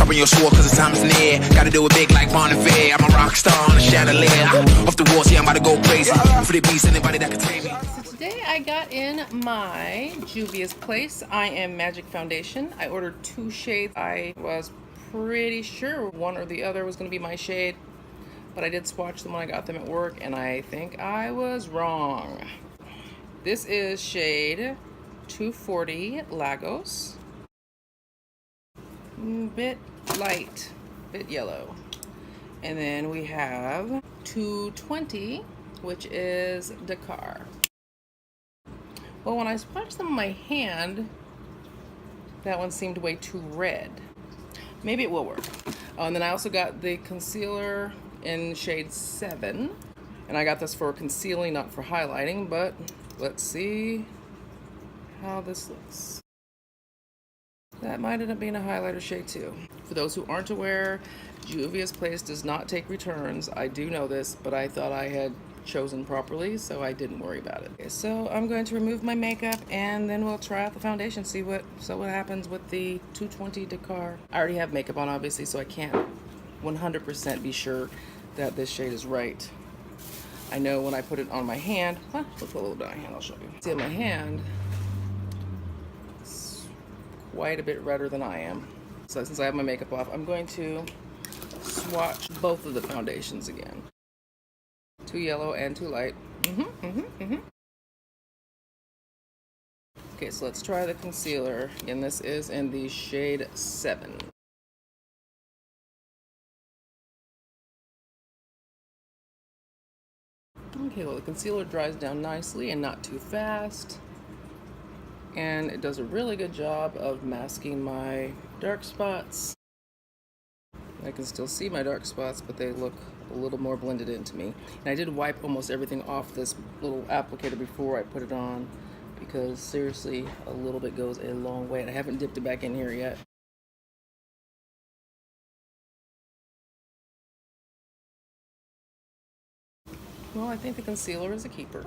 Sharpen your sword cause the time is near. Gotta do it big like Bon Iver. I'm a rock star on a chandelier. Off the walls, yeah, I'm about to go crazy. For the beast, anybody that can tame me. So today I got in my Juvia's Place I Am Magic foundation. I ordered 2 shades. I was pretty sure one or the other was going to be my shade, but I did swatch them when I got them at work, and I think I was wrong. This is shade 240 Lagos. Bit light, bit yellow. And then we have 220, which is Dakar. Well, when I swatched them on my hand, that one seemed way too red. Maybe it will work. Oh, and then I also got the concealer in shade 7. And I got this for concealing, not for highlighting, but let's see how this looks. That might end up being a highlighter shade too. For those who aren't aware, Juvia's Place does not take returns. I do know this, but I thought I had chosen properly, so I didn't worry about it. Okay, so I'm going to remove my makeup and then we'll try out the foundation, see what happens with the 220 Dakar. I already have makeup on, obviously, so I can't 100% be sure that this shade is right. I know when I put it on my hand, let's put a little bit on my hand, I'll show you. See, on my hand, it's quite a bit redder than I am. So since I have my makeup off, I'm going to swatch both of the foundations again. 2 yellow and 2 light. Okay, so let's try the concealer. Again, this is in the shade 7. Okay, well, the concealer dries down nicely and not too fast. And it does a really good job of masking my dark spots. I can still see my dark spots, but they look a little more blended into me. And I did wipe almost everything off this little applicator before I put it on, because seriously, a little bit goes a long way. And I haven't dipped it back in here yet. Well, I think the concealer is a keeper.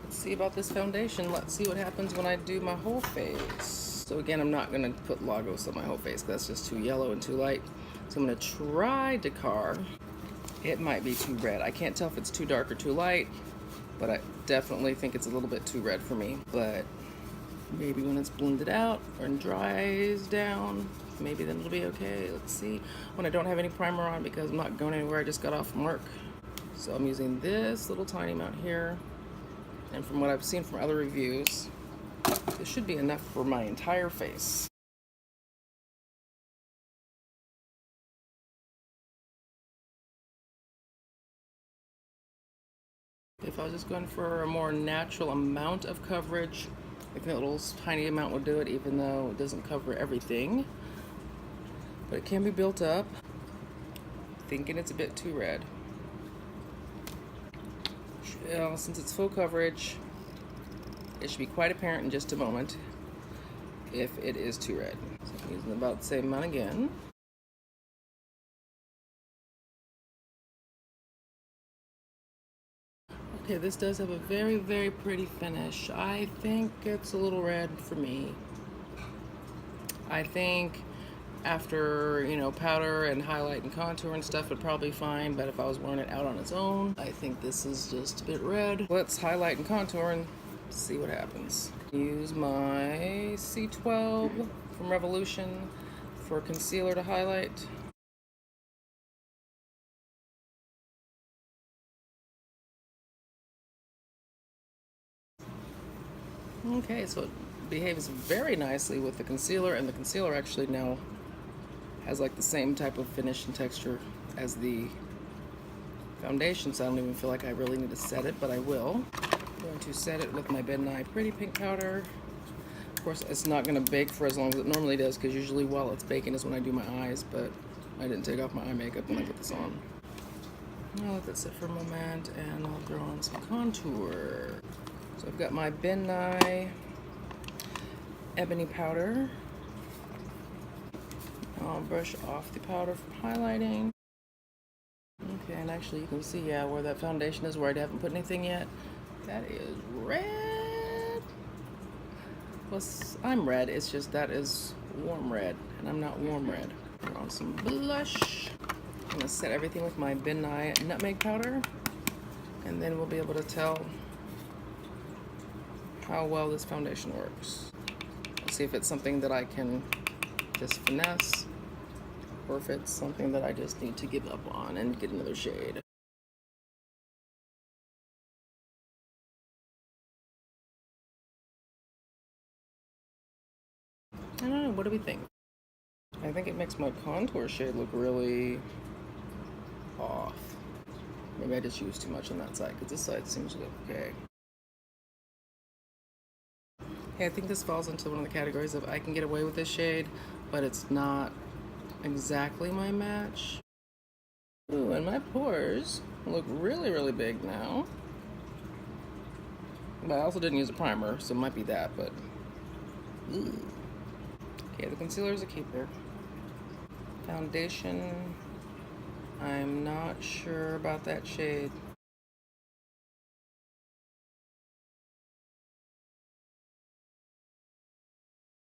Let's see about this foundation. Let's see what happens when I do my whole face. So again, I'm not going to put Lagos on my whole face because that's just too yellow and too light. So I'm going to try Dakar. It might be too red. I can't tell if it's too dark or too light, but I definitely think it's a little bit too red for me. But maybe when it's blended out or dries down, maybe then it'll be okay. Let's see. When I don't have any primer on because I'm not going anywhere, I just got off from work. So I'm using this little tiny amount here. And from what I've seen from other reviews, this should be enough for my entire face. If I was just going for a more natural amount of coverage, I think a little tiny amount would do it, even though it doesn't cover everything. But it can be built up. Thinking it's a bit too red. Since it's full coverage, it should be quite apparent in just a moment if it is too red. So I'm using about the same amount again. Okay, this does have a very, very pretty finish. I think it's a little red for me. I think after, powder and highlight and contour and stuff, would probably be fine, but if I was wearing it out on its own, I think this is just a bit red. Let's highlight and contour and see what happens. Use my C12 from Revolution for concealer to highlight. Okay, so it behaves very nicely with the concealer, and the concealer actually now has like the same type of finish and texture as the foundation, so I don't even feel like I really need to set it, but I will. I'm going to set it with my Ben Nye Pretty Pink powder. Of course, it's not going to bake for as long as it normally does, because usually while it's baking is when I do my eyes, but I didn't take off my eye makeup when I put this on. I'll let that sit for a moment, and I'll throw on some contour. So I've got my Ben Nye Ebony powder. I'll brush off the powder from highlighting. Okay, and actually you can see, where that foundation is, where I haven't put anything yet. That is red. Well, I'm red, it's just that is warm red, and I'm not warm red. Put on some blush. I'm gonna set everything with my Ben Nye nutmeg powder, and then we'll be able to tell how well this foundation works. Let's see if it's something that I can just finesse, or if it's something that I just need to give up on and get another shade. I don't know, what do we think? I think it makes my contour shade look really off. Maybe I just used too much on that side, because this side seems to look okay. Okay, I think this falls into one of the categories of I can get away with this shade, but it's not exactly my match. Ooh, and my pores look really, really big now. But I also didn't use a primer, so it might be that, but... Ooh. Okay, the concealer is a keeper. Foundation, I'm not sure about that shade.